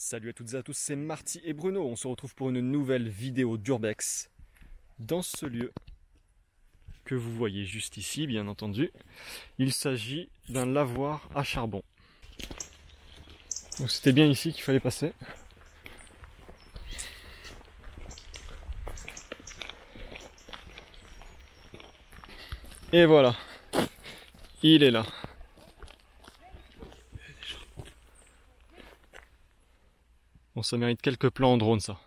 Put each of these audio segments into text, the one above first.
Salut à toutes et à tous, c'est Marty et Bruno. On se retrouve pour une nouvelle vidéo d'Urbex dans ce lieu que vous voyez juste ici, bien entendu. Il s'agit d'un lavoir à charbon. Donc c'était bien ici qu'il fallait passer. Et voilà, il est là. Bon, ça mérite quelques plans en drone, ça.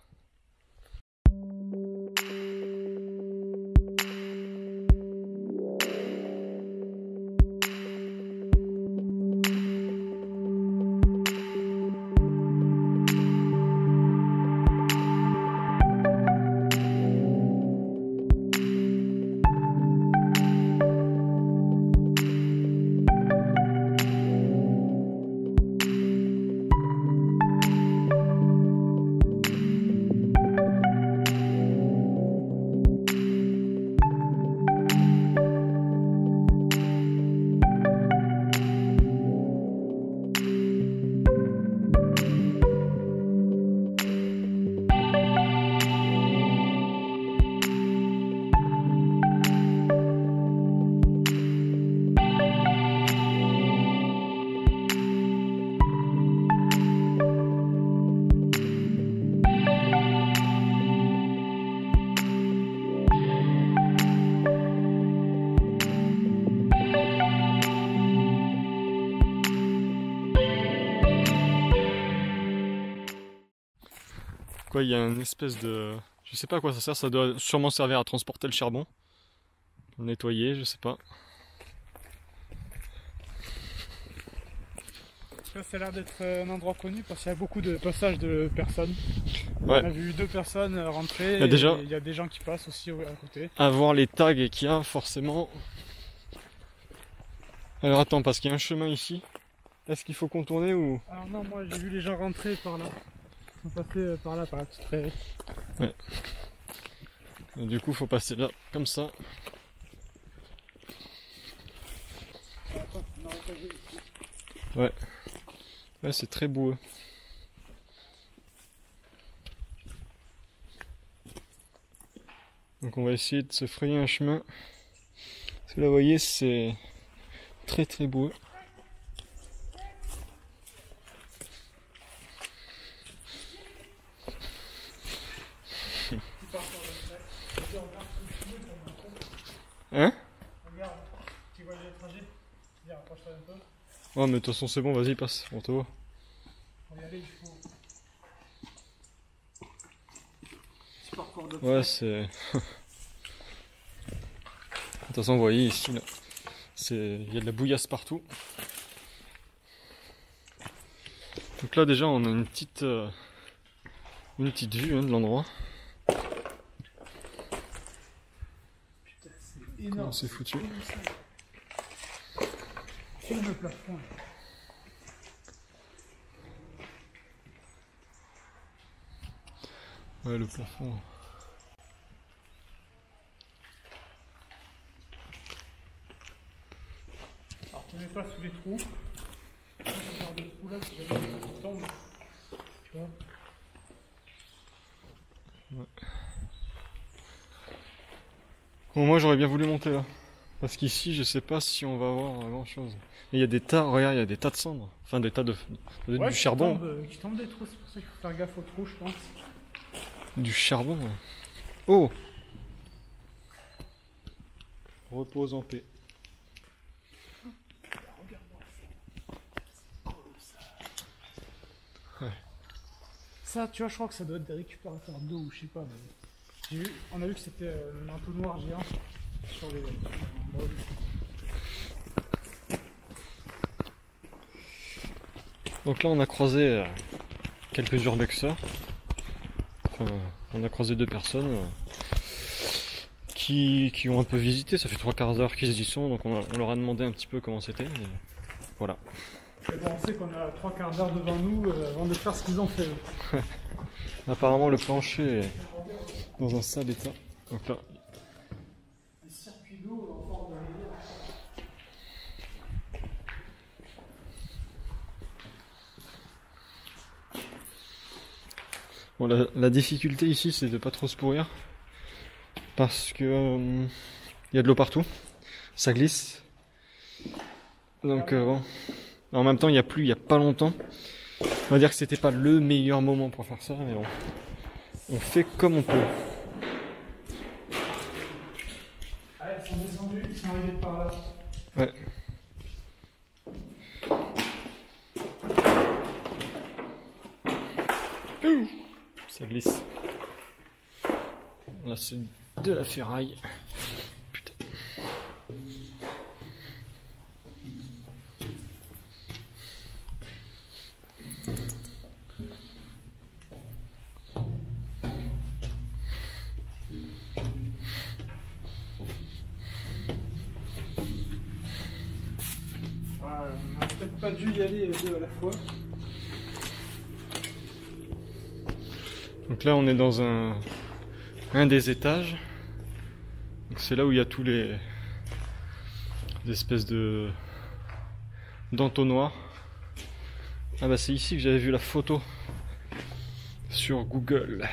Quoi, il y a une espèce de... Je sais pas à quoi ça sert, ça doit sûrement servir à transporter le charbon. Le nettoyer, je sais pas. Ça a l'air d'être un endroit connu parce qu'il y a beaucoup de passages de personnes. Ouais. On a vu 2 personnes rentrer, Mais déjà, et il y a des gens qui passent aussi à côté. À voir les tags qu'il y a, forcément. Alors attends, parce qu'il y a un chemin ici. Est-ce qu'il faut contourner ou... Alors non, moi j'ai vu les gens rentrer par là. Ils sont passés par là, par la petite prairie. Ouais. Et du coup, faut passer là, comme ça. Ouais. Ouais, c'est très boueux. Donc on va essayer de se frayer un chemin. Parce que là, vous voyez, c'est très très boueux. Hein? Regarde, tu vois le trajet? Viens, approche-toi un peu. Ouais, mais de toute façon, c'est bon, vas-y, passe, on te voit. Pour y aller, il faut... Petit parcours de Ouais, c'est... De toute façon, vous voyez ici, là, il y a de la bouillasse partout. Donc là, déjà, on a une petite vue de l'endroit. Putain, c'est énorme. C'est foutu. Sur le plafond. Ouais, le plafond. Alors, tu mets pas sous les trous. Ce genre de trou là, si jamais tu tombes. Tu vois? Ouais. Bon, moi, j'aurais bien voulu monter là. Parce qu'ici, je sais pas si on va avoir grand chose. Et il y a des tas, regarde, il y a des tas de cendres. Enfin, des tas de Ouais, du charbon. Qui tombe des trous, c'est pour ça qu'il faut faire gaffe aux trous, je pense. Du charbon. Oh! Repose en paix. Ouais. Ça, tu vois, je crois que ça doit être des récupérateurs d'eau ou je sais pas. Mais... on a vu que c'était un entonnoir géant sur les. Donc là, on a croisé quelques urbexeurs. Enfin, on a croisé 2 personnes qui ont un peu visité. Ça fait 3/4 d'heure qu'ils y sont, donc on leur a demandé un petit peu comment c'était. Et voilà. Et bon, on sait qu'on a 3/4 d'heure devant nous avant de faire ce qu'ils ont fait. Apparemment, le plancher est dans un sale état. Donc là, Les circuits d'eau en forme de rivière. Bon, la difficulté ici, c'est de pas trop se pourrir. Parce que y a de l'eau partout. Ça glisse. Donc bon. En même temps, il y a plu il y a pas longtemps. On va dire que c'était pas le meilleur moment pour faire ça, mais bon. On fait comme on peut. Ah, ils sont descendus, ils sont arrivés par là. Ouais. Ça glisse. Là, c'est de la ferraille. Putain. On n'a peut-être pas dû y aller les deux à la fois. Donc là, on est dans un des étages. C'est là où il y a tous les espèces de d'entonnoirs. Ah bah c'est ici que j'avais vu la photo sur Google.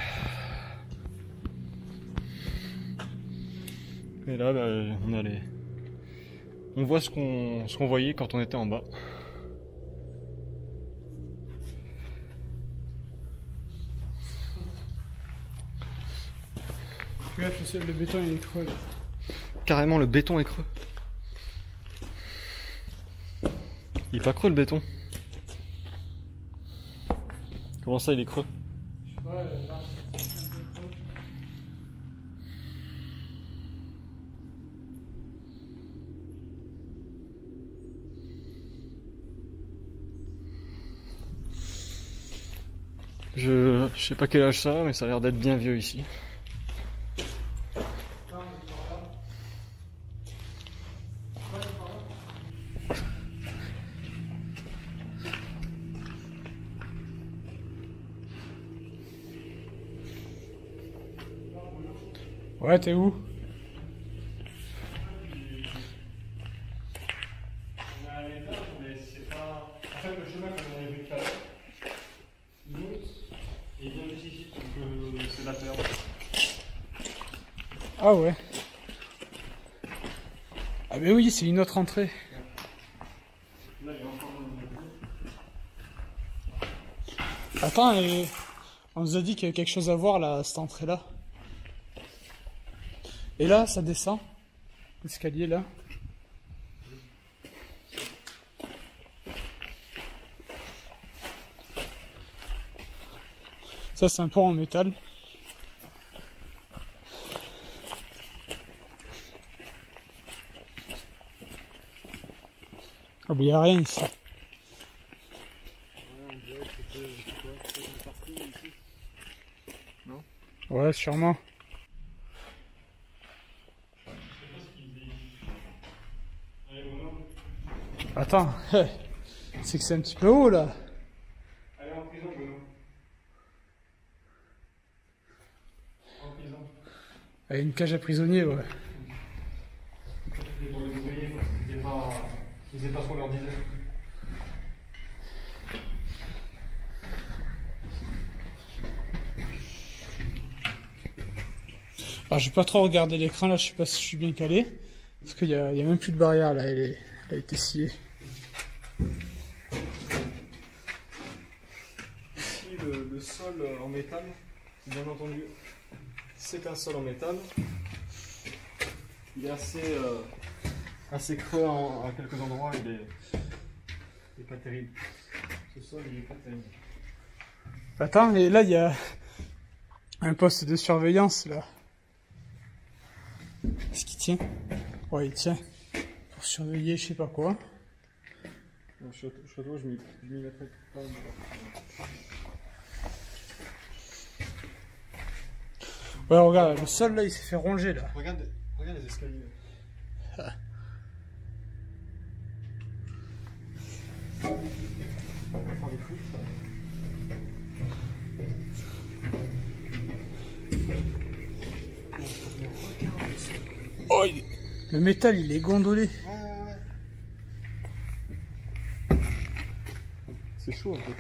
Et là, bah, on voit ce qu'on voyait quand on était en bas. Regarde, le béton il est creux là. Carrément, le béton est creux. Il est pas creux le béton. Comment ça, il est creux? Ouais, là, Je sais pas quel âge ça a, mais ça a l'air d'être bien vieux ici. ouais, t'es où? On est à l'étage, mais c'est pas. En fait, le chemin qu'on avait vu tout à l'heure, il monte et il vient d'ici, donc c'est la terre. Ah ouais. Ah mais oui, c'est une autre entrée. Là, il y a encore une. Attends, et on nous a dit qu'il y avait quelque chose à voir là, à cette entrée-là. Et là, ça descend. L'escalier là. Ça, c'est un pont en métal. Ah, mais il n'y a rien ici. Ouais, sûrement. Attends, c'est que c'est un petit peu haut là. Allez en prison, Bruno. En prison. Il y a une cage à prisonniers, ouais. C'était pour les ouvriers, ils faisaient pas trop leur disait. Alors, j'ai pas trop regardé l'écran là, je sais pas si je suis bien calé. Parce qu'il y a même plus de barrière là, elle a été sciée. Ici, le sol en métal, bien entendu, c'est un sol en métal. Il est assez creux à quelques endroits, il est pas terrible. Ce sol, il est pas terrible. Attends, et là il y a un poste de surveillance là. Est-ce qu'il tient? Ouais, il tient. Pour surveiller je sais pas quoi. Château, je m'y mettrai pas. Ouais, regarde, le sol là il s'est fait ronger là. Regarde les escaliers. Ah. Oh, le métal il est gondolé. C'est chaud un peu.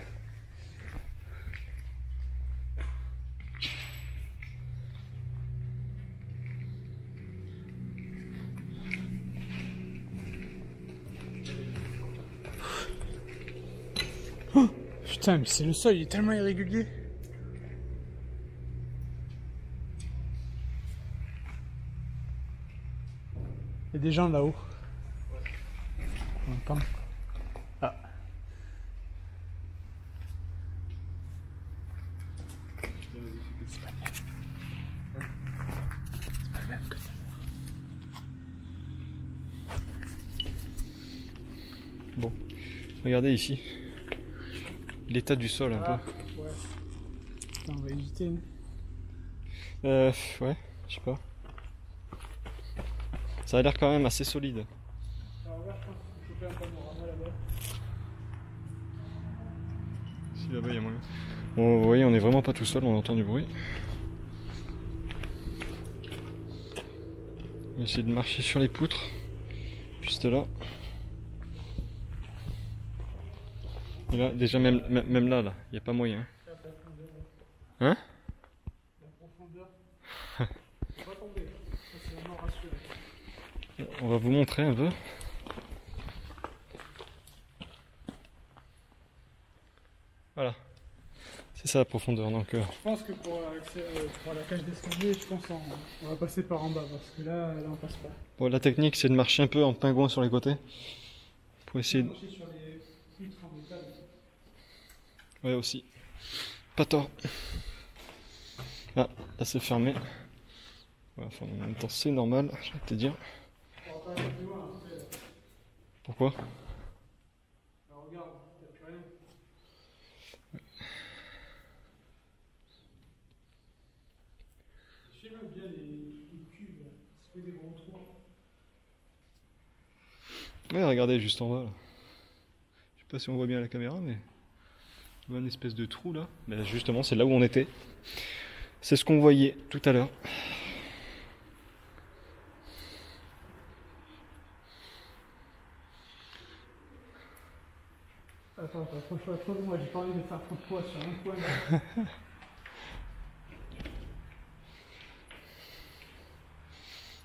Putain, mais c'est le sol, il est tellement irrégulier. Il y a des gens là-haut. On entend. Ah. Bon, regardez ici. L'état du sol un Ouais. Putain, on va éviter. Ouais, je sais pas. Ça a l'air quand même assez solide. Alors là, je pense qu'il faut choper un panorama là-bas. Si là-bas il y a moyen. Bon, vous voyez, on est vraiment pas tout seul, on entend du bruit. On va essayer de marcher sur les poutres. Juste là. Et là, déjà même là, il n'y a pas moyen. Hein? La profondeur. Faut pas tomber. Ça, c'est vraiment rassuré. On va vous montrer un peu. Voilà. C'est ça la profondeur. Donc, Je pense que pour la cage d'escalier, je pense on va passer par en bas parce que là on passe pas. bon, la technique c'est de marcher un peu en pingouin sur les côtés. Pour essayer de... Marcher sur les poutres en métal. Ouais aussi. Pas tort. Ah, là c'est fermé. Ouais, enfin, en même temps c'est normal, je vais te dire. On va pas aller plus loin après. Pourquoi? Alors regarde, il n'y a plus rien. Je filme bien les cubes, ça fait des gros trous. Ouais, regardez juste en bas là. Je sais pas si on voit bien à la caméra, mais il y a une espèce de trou là. Mais justement, c'est là où on était. C'est ce qu'on voyait tout à l'heure. Attends, trop de moi, j'ai pas envie de faire trop de poids sur un coin. Là.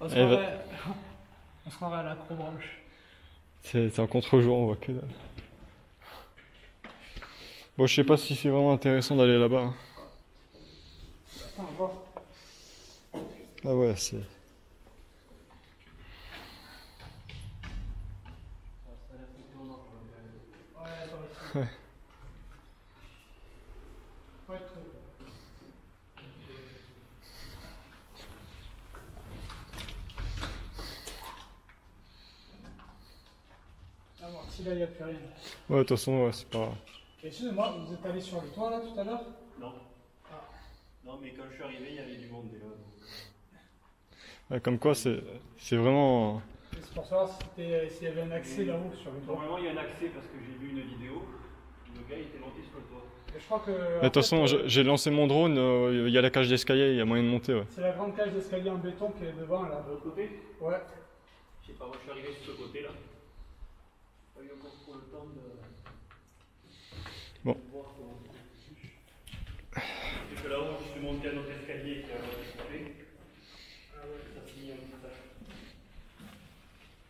On se croirait à l'acrobranche. C'est un contre-jour, on voit que dalle. Bon, je sais pas si c'est vraiment intéressant d'aller là-bas. Hein. Attends, on va voir. Ah ouais, c'est... Ouais. Ouais, ah bon, si là il n'y a plus rien. Ouais, de toute façon, ouais, c'est pas grave. Excusez-moi, vous êtes allé sur le toit là tout à l'heure? Non. Ah. Non, mais quand je suis arrivé, il y avait du monde déjà. Ouais, comme quoi, c'est vraiment... C'est pour savoir s'il y avait un accès là-haut sur le toit. Normalement, il y a un accès parce que j'ai vu une vidéo. Le gars il était monté sur le toit. Et je crois que. De toute façon, j'ai lancé mon drone, il y a la cage d'escalier, il y a moyen de monter, ouais. C'est la grande cage d'escalier en béton qui est devant là. De l'autre côté? Ouais. Je sais pas, moi je suis arrivé sur ce côté là. J'ai pas eu encore trop le temps de. Bon. De voir comment c'est. C'est que là-haut, je suis monté à notre escalier qui est à l'autre côté. Ah ouais. Ça finit un peu ça.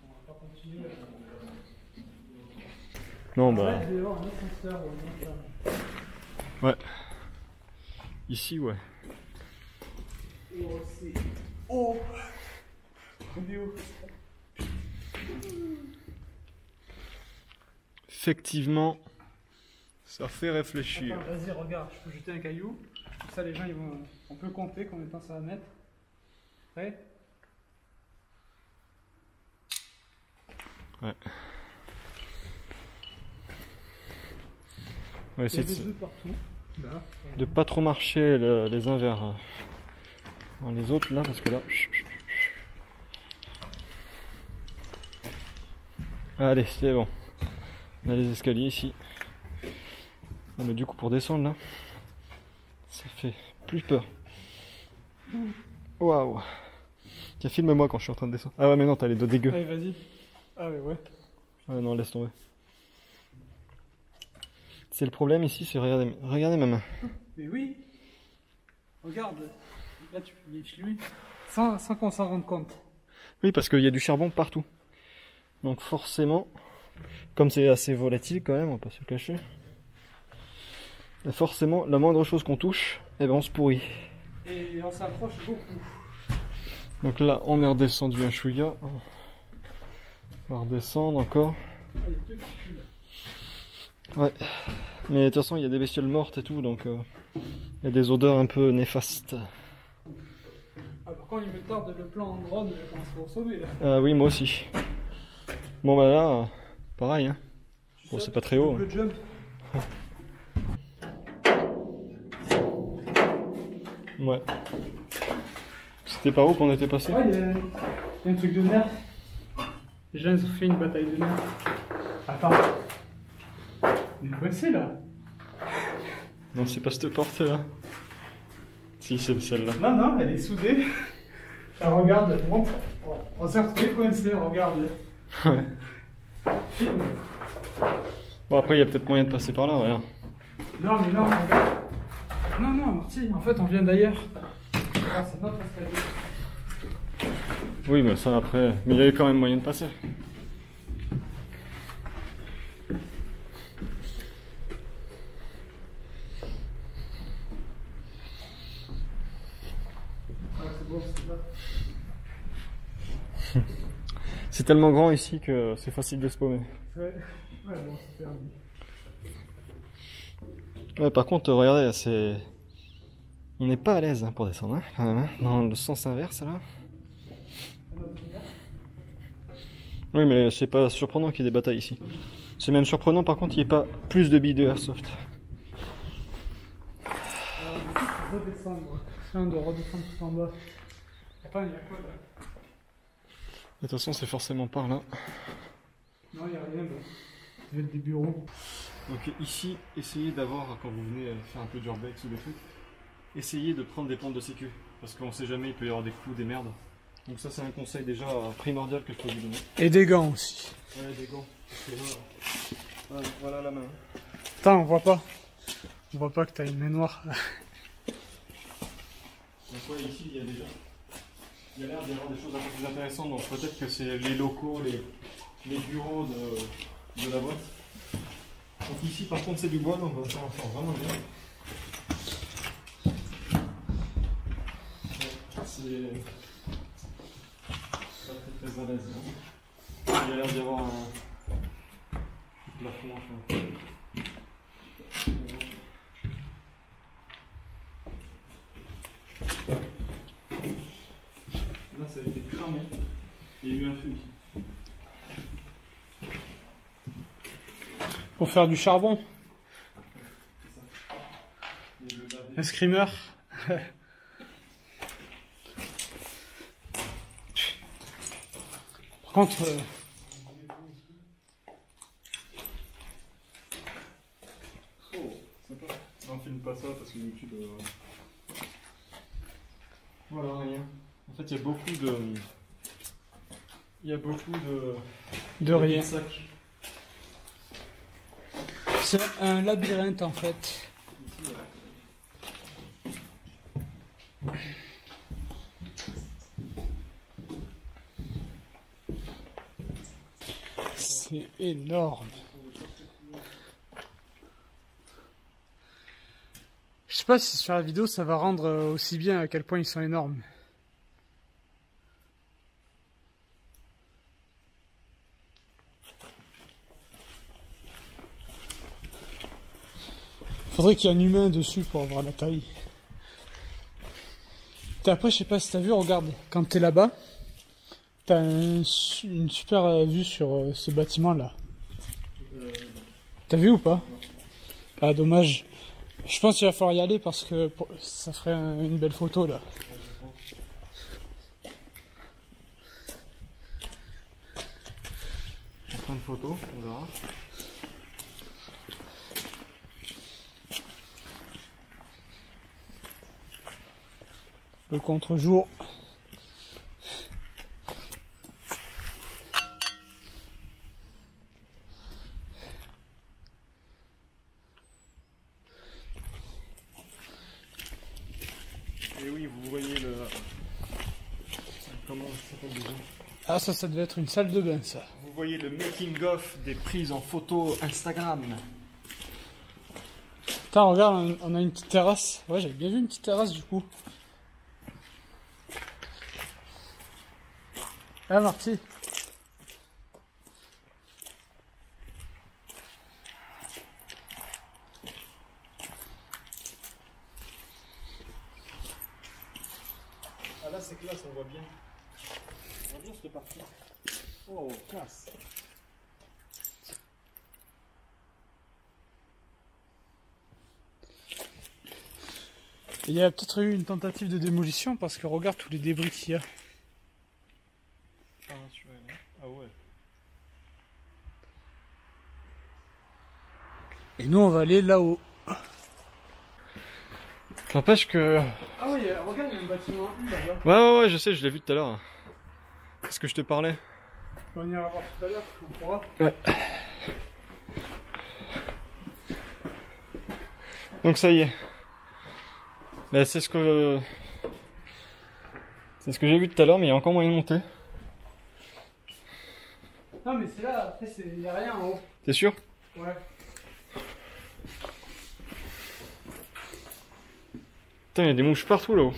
On va pas continuer là. Non, Ouais, bah... il doit y avoir un ascenseur ou un autre. Ouais. Ici, ouais. Oh, c'est. Oh! On est où? Effectivement, ça fait réfléchir. Attends, vas-y, regarde, je peux jeter un caillou. Comme ça, les gens, on peut compter combien de temps ça va mettre. Prêt? Ouais. On va Il y a essayer des œufs partout. Là. de pas trop marcher les uns vers les autres là, parce que là... Allez, c'est bon. On a les escaliers ici. Ah, mais du coup, pour descendre là, ça fait plus peur. Waouh! Tiens, filme-moi quand je suis en train de descendre. Ah ouais, mais non, t'as les dos dégueux. Allez, vas-y. Ah, ouais, ouais. Ouais, non, laisse tomber. C'est le problème ici, c'est regardez ma main. Mais oui! Regarde. Là, tu peux les filmer. Sans qu'on s'en rende compte. Oui, parce qu'il y a du charbon partout. Donc forcément, comme c'est assez volatile quand même, on va pas se le cacher. Et forcément, la moindre chose qu'on touche, eh ben on se pourrit. Et on s'approche beaucoup. Donc là, on est redescendu un chouïa. On va redescendre encore. Ah, il y a deux qui puent, là. Ouais. Mais de toute façon, il y a des bestioles mortes et tout, donc il y a des odeurs un peu néfastes. Ah, par contre, il me tarde le plan en drone quand on se fait sauver, là. Ah oui, moi aussi. Bon bah là, pareil, hein. Bon, c'est pas très haut. Le jump. Ouais. C'était par où qu'on était passé? Ouais, il y a un truc de nerf. Les gens ils ont fait une bataille de nerfs. Attends. On est coincé là. Non, c'est pas cette porte là. Si, c'est celle-là. Non, non, elle est soudée. Ah, regarde, bon, on s'est retrouvé coincé, regarde. Ouais. Bon, après, il y a peut-être moyen de passer par là, regarde. Non, mais non, regarde. Non, non, Marty, en fait, on vient d'ailleurs. Ah, c'est notre escalier. Oui, mais ça après. Mais il y avait quand même moyen de passer. C'est bon, c'est là. C'est tellement grand ici que c'est facile de se paumer. Ouais, bon, c'est perdu. Ouais, par contre, regardez, c'est. On n'est pas à l'aise hein, pour descendre, hein, quand même, hein, dans le sens inverse là. Oui, mais c'est pas surprenant qu'il y ait des batailles ici. C'est même surprenant par contre qu'il n'y ait pas plus de billes de airsoft. Redescendre. On doit redescendre tout en bas. Attends, il y a quoi là? De toute façon, c'est forcément par là. Non, il n'y a rien là. Ça va être des bureaux. Donc ici, essayez d'avoir, quand vous venez faire un peu d'urbex ou des trucs, essayez de prendre des pentes de sécu. Parce qu'on sait jamais, il peut y avoir des clous, des merdes. Donc ça c'est un conseil déjà primordial que je peux vous donner. Et des gants aussi. Ouais, des gants. Là, voilà la main. Attends, on voit pas. On voit pas que t'as une main noire. Donc ouais, ici il y a déjà... Il y a l'air d'y avoir des choses un peu plus intéressantes, donc peut-être que c'est les locaux, les bureaux de la boîte. Donc ici par contre c'est du bois, donc on va s'en faire vraiment bien. C'est pas très à l'aise. Hein. Il y a l'air d'y avoir un plafond. Enfin. Là ça a été cramé. Il y a eu un feu ici. Pour faire du charbon. Un screamer. Par contre, On filme pas ça parce que YouTube. Voilà, rien. En fait, il y a beaucoup de. Il y a beaucoup de rien. sacs. C'est un labyrinthe en fait. C'est énorme. Je sais pas si sur la vidéo ça va rendre aussi bien à quel point ils sont énormes. Faudrait qu'il y ait un humain dessus pour avoir la taille. Et après, je sais pas si t'as vu, regarde, quand t'es là-bas, t'as une super vue sur ce bâtiment-là. T'as vu ou pas? Ah, dommage. Je pense qu'il va falloir y aller parce que ça ferait une belle photo là. On prend une photo, on verra. Le contre-jour. Et oui, vous voyez le... Comment ça s'appelle déjà? Ah, ça devait être une salle de bain, ça. Vous voyez le making of des prises en photo Instagram. Putain, regarde, on a une petite terrasse. Ouais, j'avais bien vu une petite terrasse du coup. Ah, Marty. Ah là c'est classe, on voit bien. On voit bien cette partie. Oh, classe. Il y a peut-être eu une tentative de démolition parce que regarde tous les débris qu'il y a. Ah ouais. Et nous on va aller là-haut. N'empêche que... Ah oui, regarde, il y a un bâtiment U là-bas. Ouais, je sais, je l'ai vu tout à l'heure. Est-ce que je te parlais? On ira voir tout à l'heure, on pourra. Ouais. Donc ça y est. Ben, c'est ce que j'ai vu tout à l'heure, mais il y a encore moyen de monter. Non mais c'est là, après il n'y a rien en haut. T'es sûr? Ouais. Putain, il y a des mouches partout là-haut.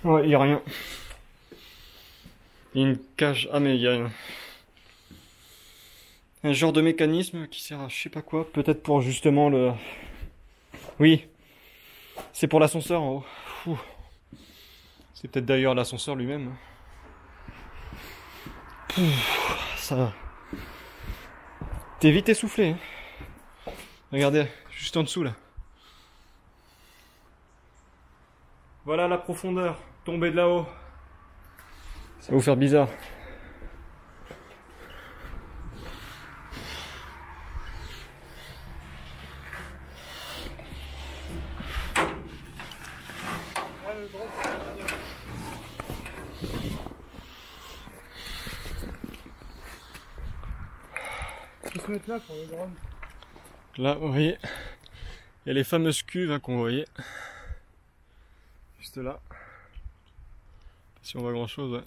Ouais, il y a rien. Il y a une cage. Ah mais il y a un genre de mécanisme qui sert à je sais pas quoi. Peut-être pour justement le... Oui. C'est pour l'ascenseur en haut. Ouh. C'est peut-être d'ailleurs l'ascenseur lui-même. Ça va. T'es vite essoufflé. Hein. Regardez, juste en dessous là. Voilà la profondeur. Tomber de là-haut. Ça va vous faire bizarre. On peut se mettre là pour le drone. Là, vous voyez, il y a les fameuses cuves hein, qu'on voyait. Juste là. Si on voit grand chose, ouais.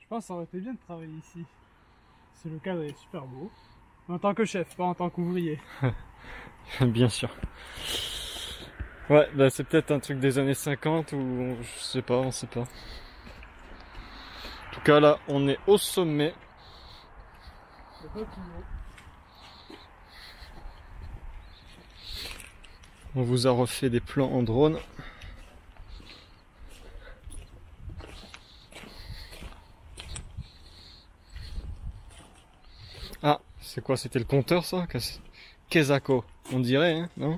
Je pense que ça aurait été bien de travailler ici. C'est le cadre est super beau. En tant que chef, pas en tant qu'ouvrier. Bien sûr. Ouais, bah c'est peut-être un truc des années 50 ou je sais pas, on sait pas. En tout cas là, on est au sommet. On vous a refait des plans en drone. Ah, c'est quoi? C'était le compteur ça? Kezako, on dirait, hein, non?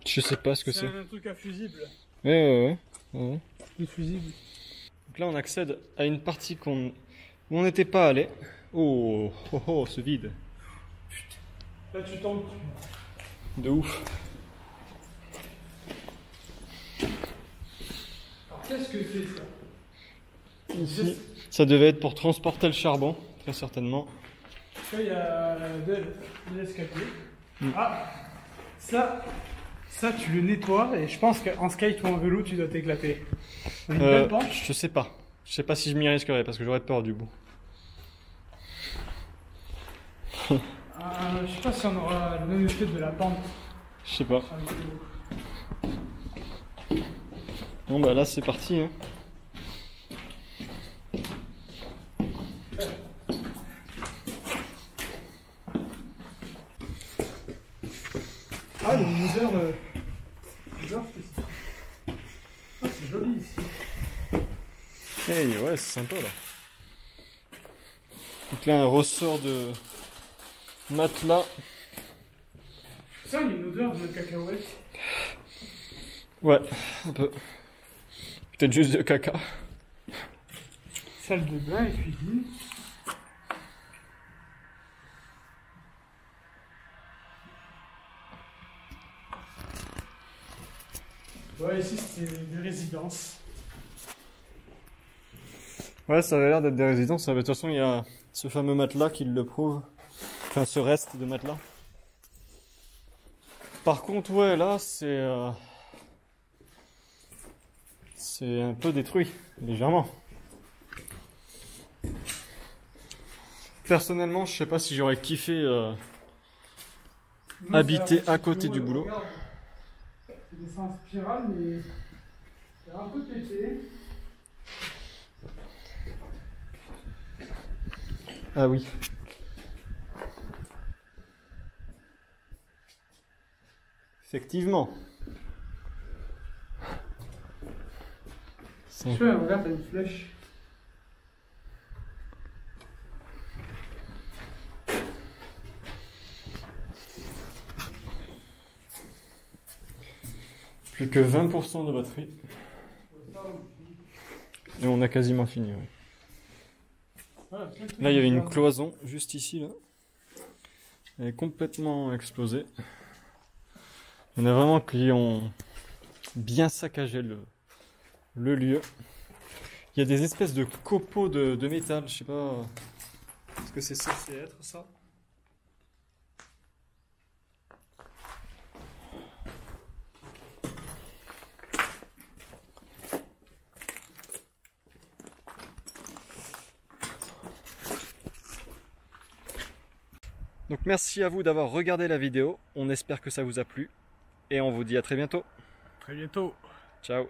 Je sais pas ce que c'est. C'est un truc à fusible. Ouais. Des fusibles. Donc là, on accède à une partie où on n'était pas allé. Oh, ce vide. Là, tu tombes. De ouf. Alors, qu'est-ce que c'est ça? Ici, ça devait être pour transporter le charbon, très certainement. Là, il y a des escaliers. Ah, ça, tu le nettoies et je pense qu'en skate ou en vélo, tu dois t'éclater. Une belle pente. Je sais pas. Je sais pas si je m'y risquerais parce que j'aurais peur du bout. Je sais pas si on aura le même effet de la pente. Je sais pas. Bon bah là c'est parti hein. Ah, il y a une odeur spécifique. Ah, c'est joli ici. Hey, ouais c'est sympa là. Donc là un ressort de matelas. Ça, il y a une odeur de cacahuète. Ouais, un peu. Peut-être juste de caca. Salle de bain et cuisine. Ouais, ici c'était des résidences. Ouais, ça avait l'air d'être des résidences. De toute façon, il y a ce fameux matelas qui le prouve. Enfin, ce reste de matelas. Par contre, ouais, là, c'est un peu détruit, légèrement. Personnellement, je sais pas si j'aurais kiffé habiter à côté du boulot. C'est des en spirale, mais c'est un peu pété. Ah oui. Effectivement. Tu vois, regarde, t'as une flèche. Plus que 20% de batterie. Et on a quasiment fini. Ouais. Là, il y avait une cloison juste ici. Là. Elle est complètement explosée. Il y en a vraiment qui ont bien saccagé le lieu. Il y a des espèces de copeaux de métal. Je sais pas ce que c'est censé être ça. Donc merci à vous d'avoir regardé la vidéo, on espère que ça vous a plu et on vous dit à très bientôt. Très bientôt. Ciao.